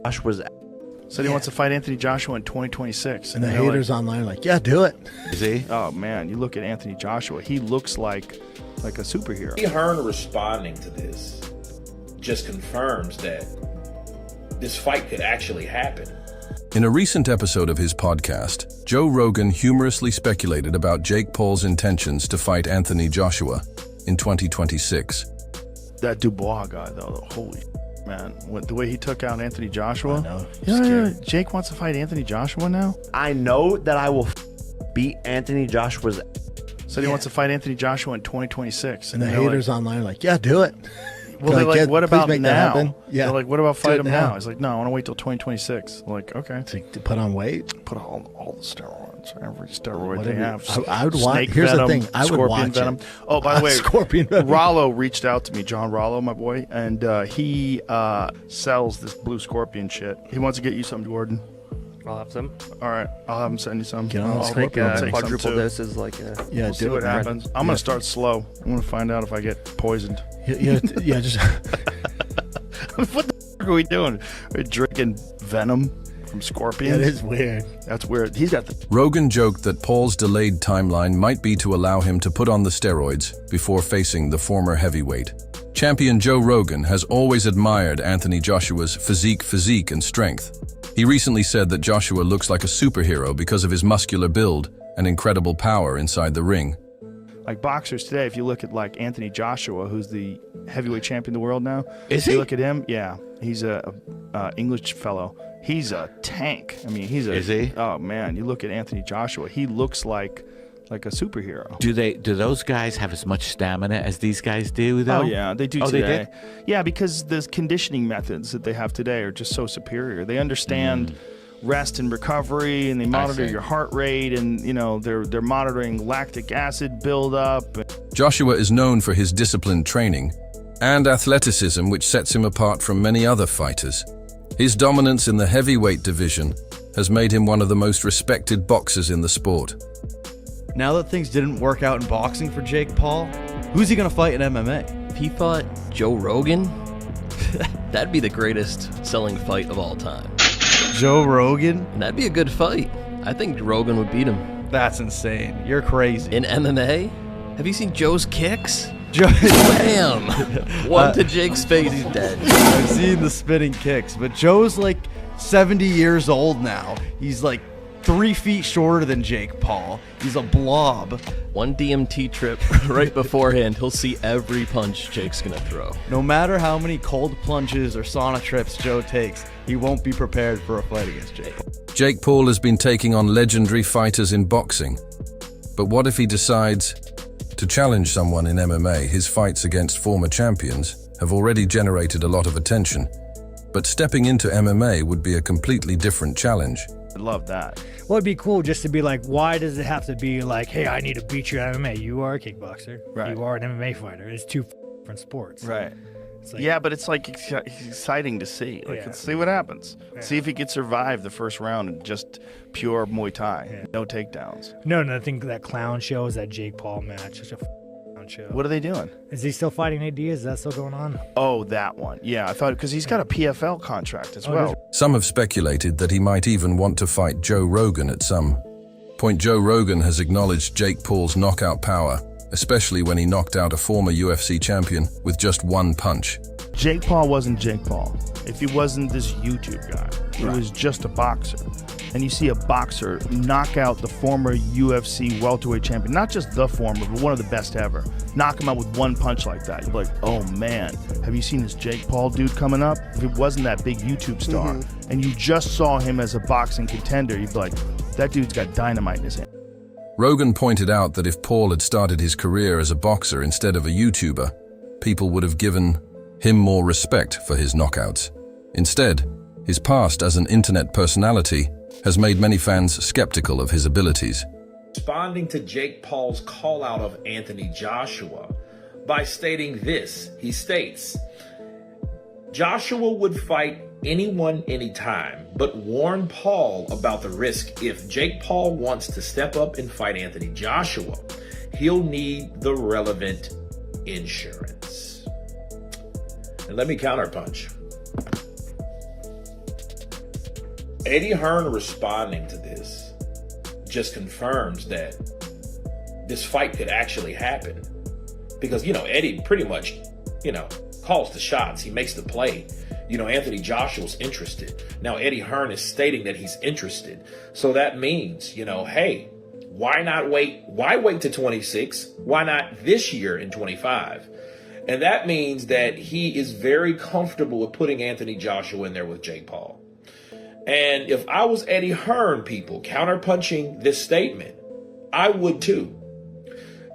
Joshua's said he wants to fight Anthony Joshua in 2026. And the haters online are like, yeah, do it. Is he? Oh, man, you look at Anthony Joshua. He looks like a superhero. Hearn responding to this just confirms that this fight could actually happen. In a recent episode of his podcast, Joe Rogan humorously speculated about Jake Paul's intentions to fight Anthony Joshua in 2026. That Dubois guy, though, holy man. The way he took out Anthony Joshua. I know. Yeah, Jake wants to fight Anthony Joshua now? I know that I will beat Anthony Joshua's. Said he wants to fight Anthony Joshua in 2026. And the haters online are like, yeah, do it. Well, they're like, what about now? Yeah. They're like, what about fight him now? now? He's like, no, I want to wait till 2026. I'm like, okay. To put on weight? Put all the steroids, every steroid Whatever. they have. I would watch. Snake Here's venom, the thing. I would scorpion watch venom. it. Oh, by the way, Scorpion venom. Rollo reached out to me, John Rollo, my boy, and he sells this blue scorpion shit. He wants to get you some, Jordan. I'll have some. All right, I'll have him send you some. Get on the I'll scorpion. take some Quadruple too. doses, like Yeah, We'll see what happens. I'm gonna start slow. I'm gonna find out if I get poisoned. Yeah, just What the f*** are we doing? We're drinking venom from scorpions? it is weird. That's weird. He's got the... Rogan joked that Paul's delayed timeline might be to allow him to put on the steroids before facing the former heavyweight. Champion Joe Rogan has always admired Anthony Joshua's physique and strength. He recently said that Joshua looks like a superhero because of his muscular build and incredible power inside the ring. Like boxers today, if you look at like Anthony Joshua, who's the heavyweight champion of the world now. Is you he? look at him, yeah. He's a English fellow. He's a tank. I mean, he's a... Is he? Oh, man. You look at Anthony Joshua, he looks like a superhero. Do those guys have as much stamina as these guys do, though? Oh, yeah, they do Oh, they today. did? Yeah, because the conditioning methods that they have today are just so superior. They understand rest and recovery, and they monitor see. your heart rate, and, you know, they're monitoring lactic acid buildup. Joshua is known for his disciplined training and athleticism, which sets him apart from many other fighters. His dominance in the heavyweight division has made him one of the most respected boxers in the sport. Now that things didn't work out in boxing for Jake Paul, who's he going to fight in MMA? if he fought Joe Rogan, that'd be the greatest selling fight of all time. Joe Rogan? And that'd be a good fight. I think Rogan would beat him. That's insane. You're crazy. In MMA? Have you seen Joe's kicks? Joe Bam! One to Jake's face, he's dead. I've seen the spinning kicks, but Joe's like 70 years old now. He's like 3 feet shorter than Jake Paul. He's a blob. One DMT trip right beforehand, he'll see every punch Jake's gonna throw. No matter how many cold plunges or sauna trips Joe takes, he won't be prepared for a fight against Jake. Jake Paul has been taking on legendary fighters in boxing. But what if he decides to challenge someone in MMA? His fights against former champions have already generated a lot of attention. But stepping into MMA would be a completely different challenge. I love that. Well, it'd be cool just to be like, why does it have to be like, hey, I need to beat you at MMA? You are a kickboxer. Right. You are an MMA fighter. It's two different sports. Right. It's like, Yeah, but it's like exciting to see. Like, Yeah. let's see what happens. Yeah. See if he could survive the first round in just pure Muay Thai. Yeah. No takedowns. No, I think that clown show is that Jake Paul match. Such a clown show. What are they doing? Is he still fighting AD? Is that still going on? Oh, that one. Yeah, I thought because he's got a PFL contract as Oh, well. Some have speculated that he might even want to fight Joe Rogan at some point. Joe Rogan has acknowledged Jake Paul's knockout power, especially when he knocked out a former UFC champion with just one punch. Jake Paul wasn't Jake Paul if he wasn't this YouTube guy. He was just a boxer. And you see a boxer knock out the former UFC welterweight champion, not just the former, but one of the best ever. Knock him out with one punch like that. You're like, oh man, have you seen this Jake Paul dude coming up? If it wasn't that big YouTube star, and you just saw him as a boxing contender, you'd be like, that dude's got dynamite in his hand. Rogan pointed out that if Paul had started his career as a boxer instead of a YouTuber, people would have given him more respect for his knockouts. Instead, his past as an internet personality has made many fans skeptical of his abilities. Responding to Jake Paul's call out of Anthony Joshua by stating this, he states, Joshua would fight anyone anytime, but warn Paul about the risk. If Jake Paul wants to step up and fight Anthony Joshua, he'll need the relevant insurance. And let me counterpunch. Eddie Hearn responding to this just confirms that this fight could actually happen. Because, Eddie pretty much, calls the shots. He makes the play. Anthony Joshua's interested. Now, Eddie Hearn is stating that he's interested. So that means, hey, why not wait? Why wait to 26? Why not this year in 25? And that means that he is very comfortable with putting Anthony Joshua in there with Jake Paul. And if I was Eddie Hearn, people, counterpunching this statement, I would too.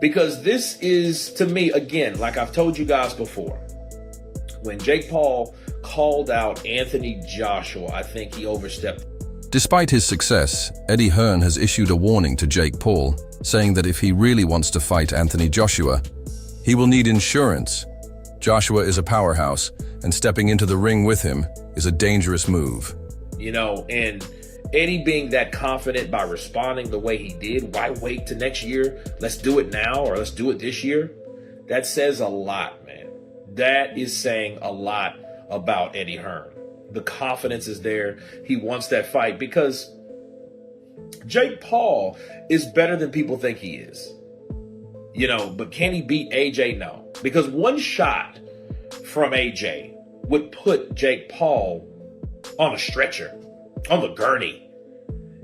Because this is, to me, again, like I've told you guys before, when Jake Paul called out Anthony Joshua, I think he overstepped. Despite his success, Eddie Hearn has issued a warning to Jake Paul, saying that if he really wants to fight Anthony Joshua, he will need insurance. Joshua is a powerhouse, and stepping into the ring with him is a dangerous move. And Eddie being that confident by responding the way he did, why wait to next year? Let's do it now, or let's do it this year. That says a lot, man. That is saying a lot about Eddie Hearn. The confidence is there. He wants that fight because Jake Paul is better than people think he is. But can he beat AJ? No. Because one shot from AJ would put Jake Paul on a stretcher, on the gurney.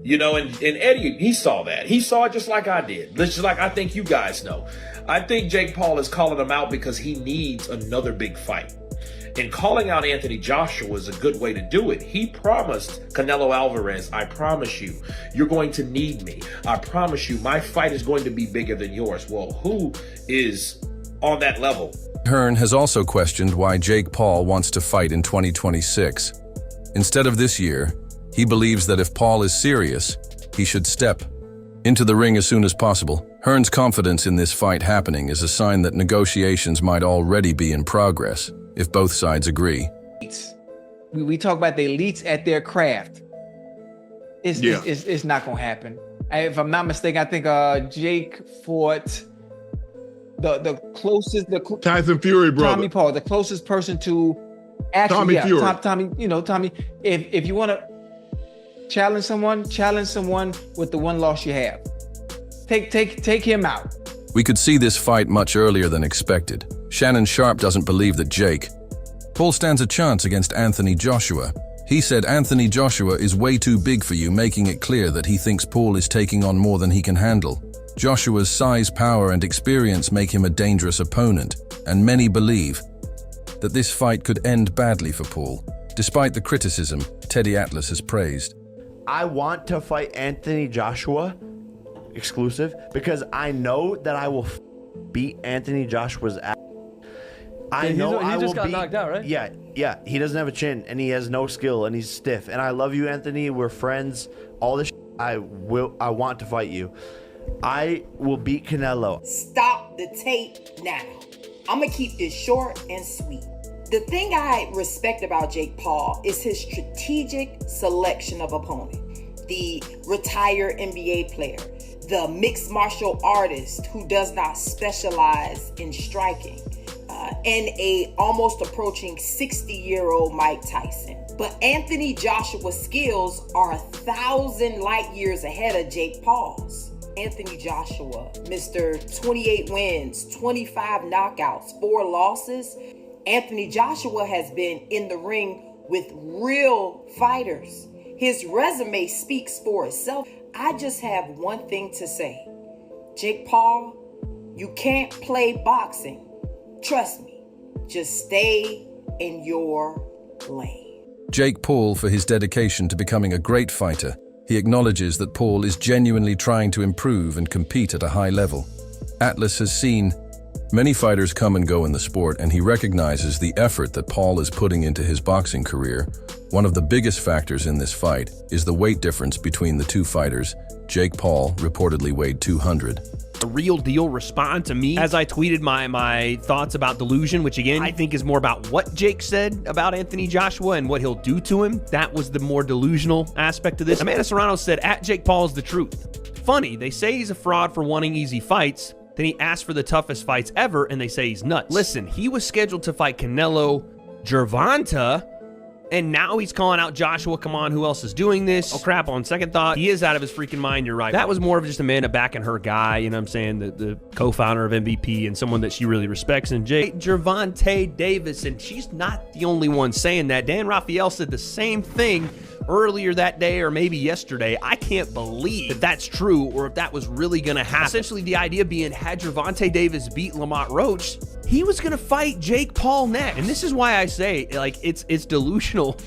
And Eddie, he saw that. He saw it just like I did. Just like I think you guys know. I think Jake Paul is calling him out because he needs another big fight. And calling out Anthony Joshua is a good way to do it. He promised Canelo Alvarez, I promise you, you're going to need me. I promise you, my fight is going to be bigger than yours. Well, who is on that level? Hearn has also questioned why Jake Paul wants to fight in 2026. Instead of this year, he believes that if Paul is serious, he should step into the ring as soon as possible. Hearn's confidence in this fight happening is a sign that negotiations might already be in progress, if both sides agree. We talk about the elites at their craft. It's not going to happen. If I'm not mistaken, I think Jake fought the closest, Tyson Fury brother. Tommy Paul, the closest person to actually, Tommy Fury. Tommy, if you want to challenge someone with the one loss you have. Take him out. We could see this fight much earlier than expected. Shannon Sharp doesn't believe that Jake Paul stands a chance against Anthony Joshua. He said Anthony Joshua is way too big for you, making it clear that he thinks Paul is taking on more than he can handle. Joshua's size, power, and experience make him a dangerous opponent, and many believe that this fight could end badly for Paul. Despite the criticism, Teddy Atlas has praised. I want to fight Anthony Joshua exclusive because I know that I will beat Anthony Joshua's ass. I know I will just got beat, knocked out, right? Yeah. He doesn't have a chin and he has no skill and he's stiff. And I love you, Anthony. We're friends. All this I want to fight you. I will beat Canelo. Stop the tape now. I'm gonna keep this short and sweet. The thing I respect about Jake Paul is his strategic selection of opponent. The retired NBA player, the mixed martial artist who does not specialize in striking, and a almost approaching 60-year-old Mike Tyson. But Anthony Joshua's skills are 1,000 light years ahead of Jake Paul's. Anthony Joshua, Mr. 28 wins, 25 knockouts, 4 losses. Anthony Joshua has been in the ring with real fighters. His resume speaks for itself. I just have one thing to say. Jake Paul, you can't play boxing. Trust me, just stay in your lane. Jake Paul for his dedication to becoming a great fighter. He acknowledges that Paul is genuinely trying to improve and compete at a high level. Atlas has seen many fighters come and go in the sport, and he recognizes the effort that Paul is putting into his boxing career. One of the biggest factors in this fight is the weight difference between the two fighters. Jake Paul reportedly weighed 200. A real deal respond to me as I tweeted my thoughts about delusion, which again, I think is more about what Jake said about Anthony Joshua and what he'll do to him. That was the more delusional aspect of this. Amanda Serrano said, at Jake Paul is the truth. Funny, they say he's a fraud for wanting easy fights. Then he asked for the toughest fights ever, and they say he's nuts. Listen, he was scheduled to fight Canelo Gervonta And now he's calling out Joshua. Come on, who else is doing this? Oh crap, on second thought, he is out of his freaking mind. You're right. That was more of just Amanda backing her guy, you know what I'm saying? The co-founder of MVP and someone that she really respects. And Gervonta Davis, and she's not the only one saying that. Dan Raphael said the same thing earlier that day or maybe yesterday. I can't believe that that's true or if that was really going to happen. Essentially, the idea being, had Gervonta Davis beat Lamont Roach, he was going to fight Jake Paul next. And this is why I say, like, it's delusional,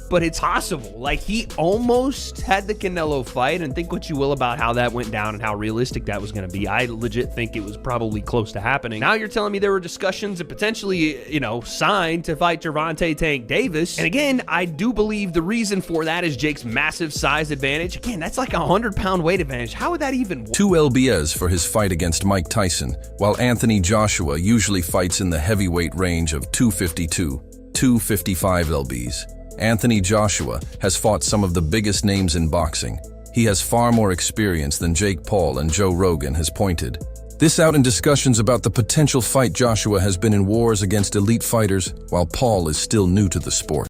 but it's possible. Like, he almost had the Canelo fight, and think what you will about how that went down and how realistic that was going to be. I legit think it was probably close to happening. Now you're telling me there were discussions and potentially, you know, signed to fight Gervonta Tank Davis. And again, I do believe the reason for that is Jake's massive size advantage. Again, that's like a 100-pound weight advantage. How would that even work? 2 lbs for his fight against Mike Tyson, while Anthony Joshua usually fights in the heavyweight range of 252, 255 lbs. Anthony Joshua has fought some of the biggest names in boxing. He has far more experience than Jake Paul and Joe Rogan has pointed this out in discussions about the potential fight. Joshua has been in wars against elite fighters, while Paul is still new to the sport.